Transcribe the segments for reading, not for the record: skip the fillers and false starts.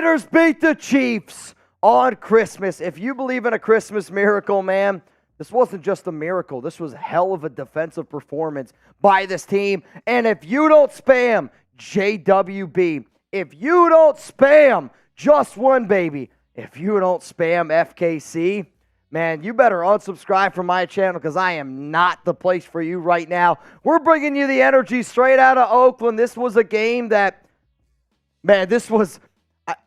Raiders beat the Chiefs on Christmas. If you believe in a Christmas miracle, man, this wasn't just a miracle. This was hell of a defensive performance by this team. And if you don't spam JWB, if you don't spam Just One Baby, if you don't spam FKC, man, you better unsubscribe from my channel because I am not the place for you right now. We're bringing you the energy straight out of Oakland. This was a game that, man, this was,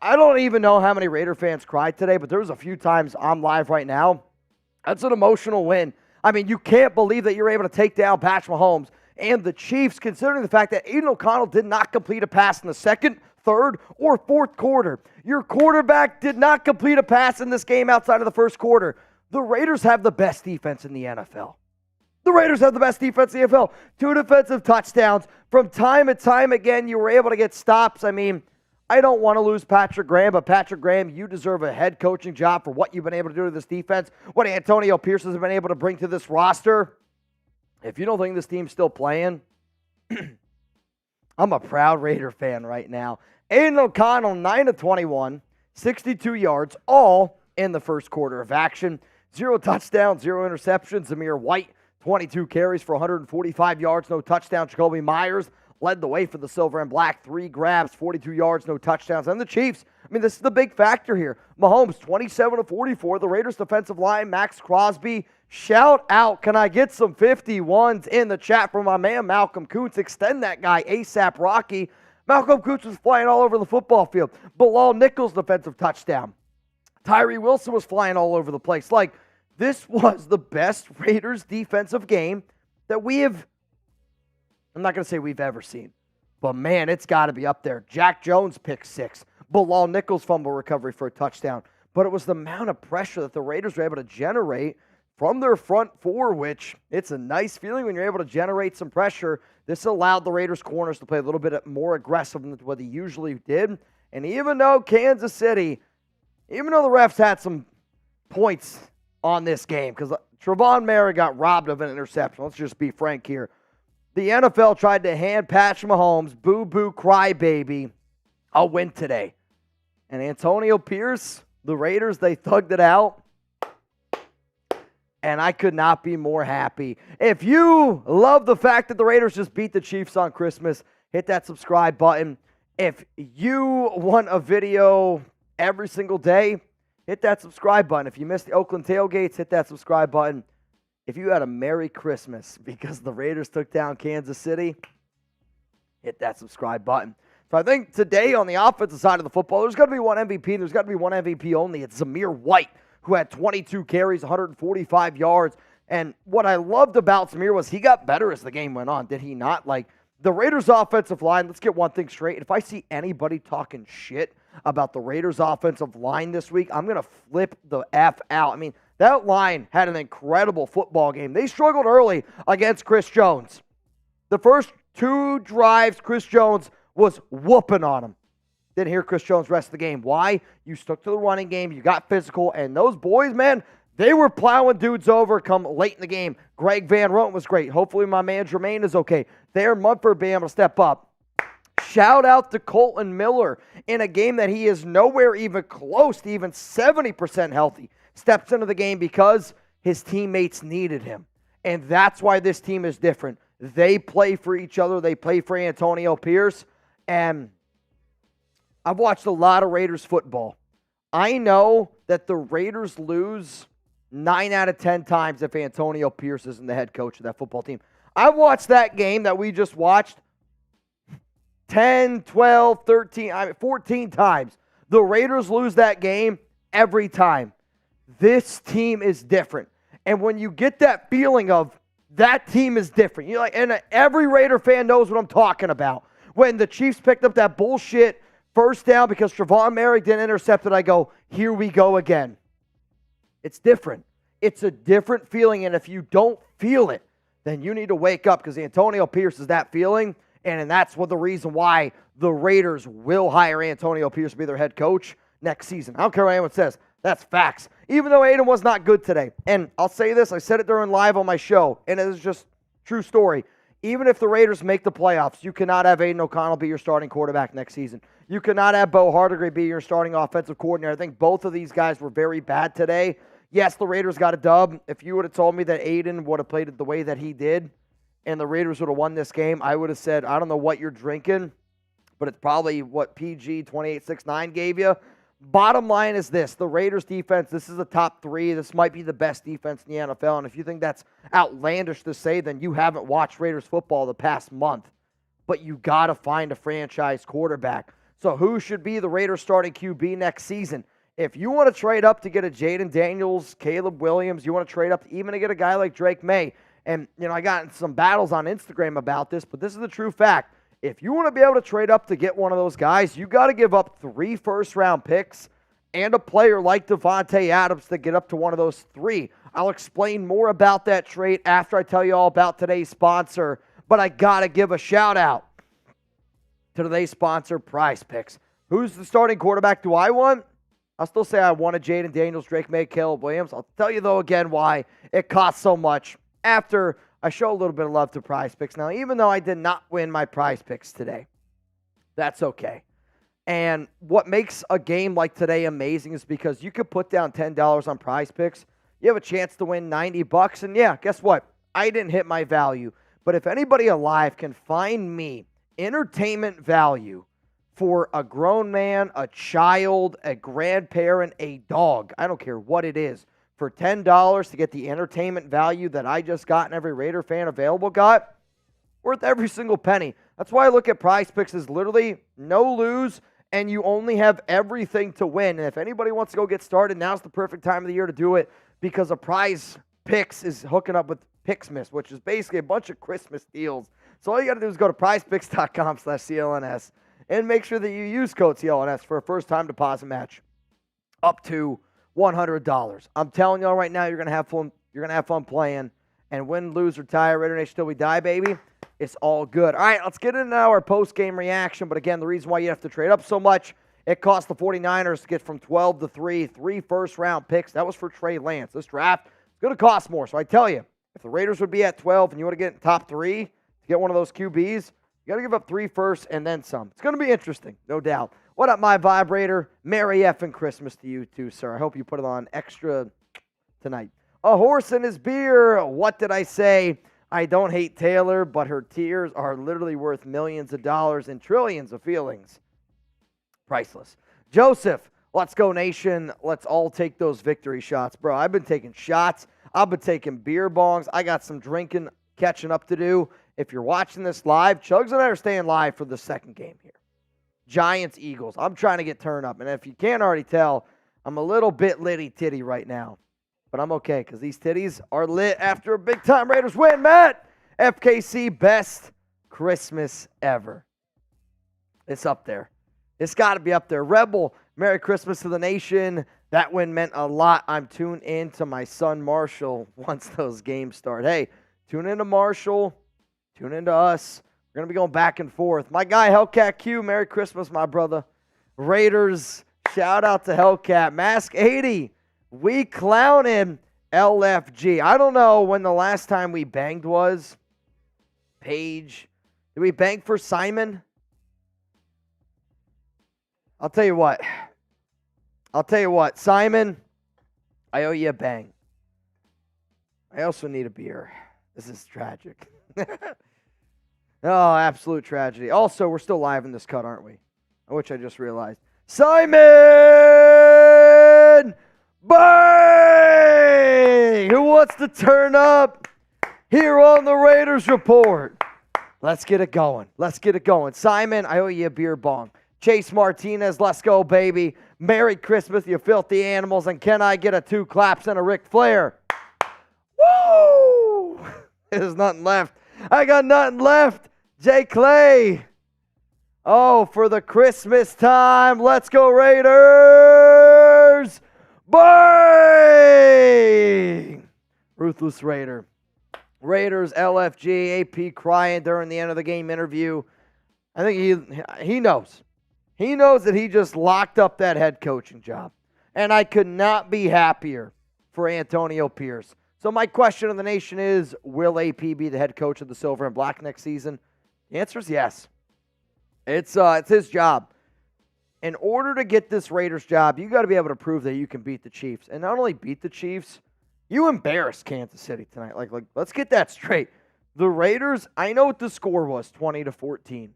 I don't even know how many Raider fans cried today, but there was a few times I'm live right now. That's an emotional win. I mean, you can't believe that you're able to take down Patrick Mahomes and the Chiefs, considering the fact that Aidan O'Connell did not complete a pass in the second, third, or fourth quarter. Your quarterback did not complete a pass in this game outside of the first quarter. The Raiders have the best defense in the NFL. The Raiders have the best defense in the NFL. 2 defensive touchdowns. From time to time again, you were able to get stops. I mean, I don't want to lose Patrick Graham, but Patrick Graham, you deserve a head coaching job for what you've been able to do to this defense, what Antonio Pierce has been able to bring to this roster. If you don't think this team's still playing, I'm a proud Raider fan right now. Aidan O'Connell, 9 of 21, 62 yards, all in the first quarter of action. 0 touchdowns, 0 interceptions. Zamir White, 22 carries for 145 yards, no touchdowns. Jacoby Myers led the way for the Silver and Black. 3 grabs, 42 yards, no touchdowns. And the Chiefs, I mean, this is the big factor here. Mahomes, 27 of 44. The Raiders defensive line, Maxx Crosby. Shout out, can I get some 51s in the chat from my man Malcolm Kuntz? Extend that guy ASAP Rocky. Malcolm Kuntz was flying all over the football field. Bilal Nichols' defensive touchdown. Tyree Wilson was flying all over the place. Like, this was the best Raiders defensive game that we have, I'm not going to say we've ever seen, but man, it's got to be up there. Jack Jones pick 6. Bilal Nichols fumble recovery for a touchdown. But it was the amount of pressure that the Raiders were able to generate from their front four, which it's a nice feeling when you're able to generate some pressure. This allowed the Raiders corners to play a little bit more aggressive than what they usually did. And even though Kansas City, even though the refs had some points on this game, because Trevon Merritt got robbed of an interception. Let's just be frank here. The NFL tried to hand Patrick Mahomes, boo-boo crybaby, a win today. And Antonio Pierce, the Raiders, they thugged it out. And I could not be more happy. If you love the fact that the Raiders just beat the Chiefs on Christmas, hit that subscribe button. If you want a video every single day, hit that subscribe button. If you missed the Oakland tailgates, hit that subscribe button. If you had a Merry Christmas because the Raiders took down Kansas City, hit that subscribe button. So I think today on the offensive side of the football, there's got to be one MVP, and there's got to be one MVP only. It's Zamir White, who had 22 carries, 145 yards. And what I loved about Zamir was he got better as the game went on, did he not? Like, the Raiders' offensive line, let's get one thing straight. If I see anybody talking shit about the Raiders' offensive line this week, I'm going to flip the F out. I mean, that line had an incredible football game. They struggled early against Chris Jones. The first 2 drives, Chris Jones was whooping on them. Didn't hear Chris Jones rest of the game. Why? You stuck to the running game. You got physical. And those boys, man, they were plowing dudes over come late in the game. Greg Van Roten was great. Hopefully my man Jermaine is okay. Thayer Munford being able to step up. Shout out to Colton Miller in a game that he is nowhere even close to even 70% healthy. Steps into the game because his teammates needed him. And that's why this team is different. They play for each other. They play for Antonio Pierce. And I've watched a lot of Raiders football. I know that the Raiders lose 9 out of 10 times if Antonio Pierce isn't the head coach of that football team. I watched that game that we just watched 10, 12, 13, 14 times. The Raiders lose that game every time. This team is different. And when you get that feeling of that team is different, you're like, and every Raider fan knows what I'm talking about. When the Chiefs picked up that bullshit first down because Trevon Merritt didn't intercept it, I go, here we go again. It's different. It's a different feeling, and if you don't feel it, then you need to wake up because Antonio Pierce is that feeling, and that's what the reason why the Raiders will hire Antonio Pierce to be their head coach next season. I don't care what anyone says. That's facts. Even though Aidan was not good today. And I'll say this, I said it during live on my show, and it is just true story. Even if the Raiders make the playoffs, you cannot have Aidan O'Connell be your starting quarterback next season. You cannot have Bo Hardigree be your starting offensive coordinator. I think both of these guys were very bad today. Yes, the Raiders got a dub. If you would have told me that Aidan would have played it the way that he did and the Raiders would have won this game, I would have said, I don't know what you're drinking, but it's probably what PG 2869 gave you. Bottom line is this. The Raiders defense, this is a top 3. This might be the best defense in the NFL. And if you think that's outlandish to say, then you haven't watched Raiders football the past month. But you got to find a franchise quarterback. So who should be the Raiders starting QB next season? If you want to trade up to get a Jaden Daniels, Caleb Williams, you want to trade up to even to get a guy like Drake May. And, I got in some battles on Instagram about this, but this is the true fact. If you want to be able to trade up to get one of those guys, you got to give up 3 first-round picks and a player like Davante Adams to get up to one of those 3. I'll explain more about that trade after I tell you all about today's sponsor, but I got to give a shout-out to today's sponsor, Prize Picks. Who's the starting quarterback do I want? I'll still say I wanted Jaden Daniels, Drake May, Caleb Williams. I'll tell you, though, again, why it costs so much after I show a little bit of love to Prize Picks. Now, even though I did not win my Prize Picks today, that's okay. And what makes a game like today amazing is because you could put down $10 on Prize Picks. You have a chance to win $90. And yeah, guess what? I didn't hit my value. But if anybody alive can find me entertainment value for a grown man, a child, a grandparent, a dog, I don't care what it is, for $10 to get the entertainment value that I just got and every Raider fan available got, worth every single penny. That's why I look at Prize Picks as literally no lose, and you only have everything to win. And if anybody wants to go get started, now's the perfect time of the year to do it because a Prize Picks is hooking up with Pixmas, which is basically a bunch of Christmas deals. So all you got to do is go to prizepicks.com/CLNS and make sure that you use code CLNS for a first-time deposit match up to $100. I'm telling y'all right now, you're gonna have fun. You're gonna have fun playing. And win, lose, or tie, Raider Nation till we die, baby. It's all good. All right, let's get into our post-game reaction. But again, the reason why you have to trade up so much, it cost the 49ers to get from 12 to 3, 3 first-round picks. That was for Trey Lance. This draft is gonna cost more. So I tell you, if the Raiders would be at 12 and you want to get in top 3 to get one of those QBs, you got to give up 3 first and then some. It's going to be interesting, no doubt. What up, my vibrator? Merry effing Christmas to you too, sir. I hope you put it on extra tonight. A horse and his beer. What did I say? I don't hate Taylor, but her tears are literally worth millions of dollars and trillions of feelings. Priceless. Joseph, let's go, nation. Let's all take those victory shots. Bro, I've been taking shots. I've been taking beer bongs. I got some drinking, catching up to do. If you're watching this live, Chugs and I are staying live for the second game here. Giants, Eagles. I'm trying to get turned up. And if you can't already tell, I'm a little bit litty-titty right now. But I'm okay because these titties are lit after a big-time Raiders win, Matt. FKC, best Christmas ever. It's up there. It's got to be up there. Rebel, Merry Christmas to the nation. That win meant a lot. I'm tuned in to my son Marshall once those games start. Hey, tune in to Marshall. Tune in to us. We're going to be going back and forth. My guy, Hellcat Q, Merry Christmas, my brother. Raiders, shout out to Hellcat. Mask 80, we clown him. LFG. I don't know when the last time we banged was. Paige. Did we bang for Simon? I'll tell you what. Simon, I owe you a bang. I also need a beer. This is tragic. Oh, absolute tragedy. Also, we're still live in this cut, aren't we? Which I just realized. Simon Bang! Who wants to turn up here on the Raiders Report? Let's get it going. Simon, I owe you a beer bong. Chase Martinez, let's go, baby. Merry Christmas, you filthy animals. And can I get a 2 claps and a Ric Flair? Woo! There's nothing left. I got nothing left. Jay Clay. Oh, for the Christmas time. Let's go, Raiders. Bang! Ruthless Raider. Raiders, LFG, AP crying during the end of the game interview. I think he knows. He knows that he just locked up that head coaching job. And I could not be happier for Antonio Pierce. So my question of the nation is, will AP be the head coach of the Silver and Black next season? The answer is yes. It's his job. In order to get this Raiders job, you got to be able to prove that you can beat the Chiefs. And not only beat the Chiefs, you embarrassed Kansas City tonight. Like let's get that straight. The Raiders, I know what the score was, 20-14.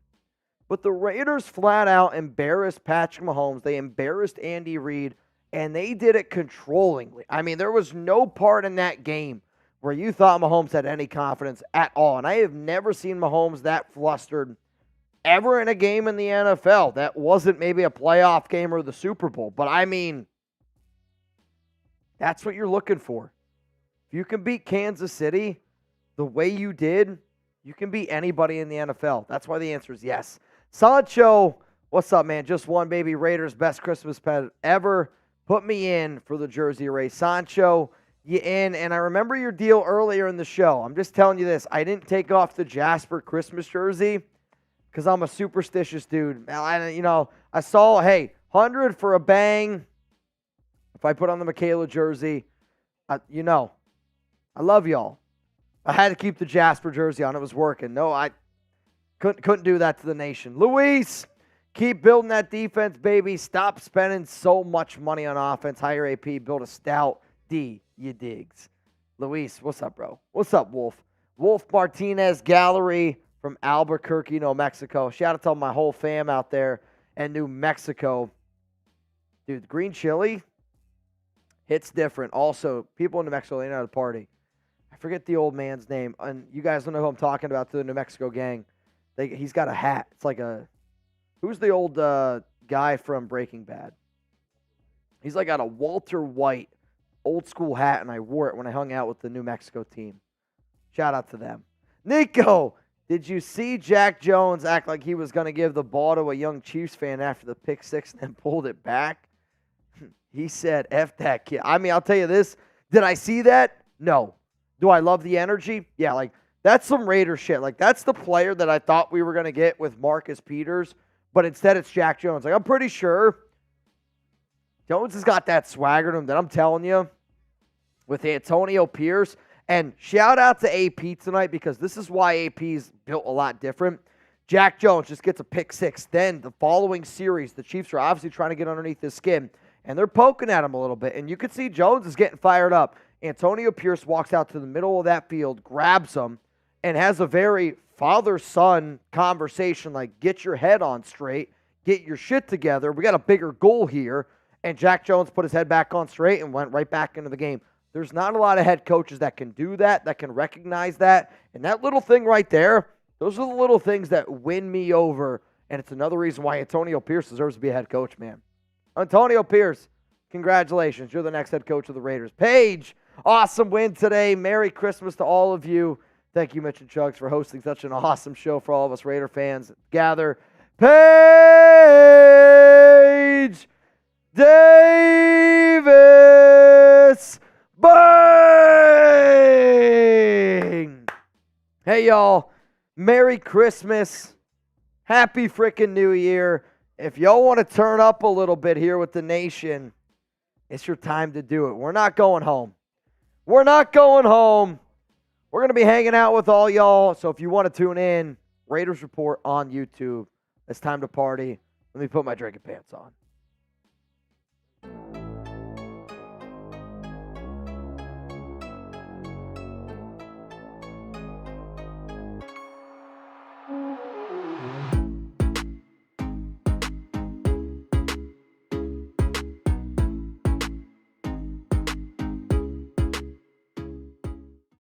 But the Raiders flat out embarrassed Patrick Mahomes. They embarrassed Andy Reid, and they did it controllingly. I mean, there was no part in that game where you thought Mahomes had any confidence at all. And I have never seen Mahomes that flustered ever in a game in the NFL. That wasn't maybe a playoff game or the Super Bowl. But I mean, that's what you're looking for. If you can beat Kansas City the way you did, you can beat anybody in the NFL. That's why the answer is yes. Sancho, what's up, man? Just won, baby. Raiders' best Christmas present ever. Put me in for the jersey race. Sancho, you in. And I remember your deal earlier in the show. I'm just telling you this. I didn't take off the Jasper Christmas jersey because I'm a superstitious dude. I saw, hey, 100 for a bang. If I put on the Michaela jersey, I love y'all. I had to keep the Jasper jersey on. It was working. No, I couldn't do that to the nation. Luis, keep building that defense, baby. Stop spending so much money on offense. Hire AP. Build a stout D. You digs. Luis, what's up, bro? What's up, Wolf? Wolf Martinez Gallery from Albuquerque, New Mexico. Shout out to my whole fam out there in New Mexico. Dude, green chili hits different. Also, people in New Mexico, they know how to party. I forget the old man's name. And you guys don't know who I'm talking about, to the New Mexico gang. He's got a hat. It's like who's the old guy from Breaking Bad? He's like got a Walter White old school hat, and I wore it when I hung out with the New Mexico team. Shout out to them. Nico, did you see Jack Jones act like he was going to give the ball to a young Chiefs fan after the pick six and then pulled it back? He said, F that kid. I mean, I'll tell you this. Did I see that? No. Do I love the energy? Yeah, that's some Raider shit. That's the player that I thought we were going to get with Marcus Peters, but instead it's Jack Jones. I'm pretty sure Jones has got that swagger to him that I'm telling you with Antonio Pierce. And shout out to AP tonight, because this is why AP's built a lot different. Jack Jones just gets a pick six. Then the following series, the Chiefs are obviously trying to get underneath his skin, and they're poking at him a little bit. And you can see Jones is getting fired up. Antonio Pierce walks out to the middle of that field, grabs him, and has a very father-son conversation, like, get your head on straight, get your shit together. We got a bigger goal here. And Jack Jones put his head back on straight and went right back into the game. There's not a lot of head coaches that can do that can recognize that. And that little thing right there, those are the little things that win me over. And it's another reason why Antonio Pierce deserves to be a head coach, man. Antonio Pierce, congratulations. You're the next head coach of the Raiders. Paige, awesome win today. Merry Christmas to all of you. Thank you, Mitch and Chugs, for hosting such an awesome show for all of us Raider fans. Gather. Paige Davis. Bang! Hey, y'all. Merry Christmas. Happy freaking New Year. If y'all want to turn up a little bit here with the nation, it's your time to do it. We're not going home. We're not going home. We're going to be hanging out with all y'all. So if you want to tune in, Raiders Report on YouTube. It's time to party. Let me put my drinking pants on.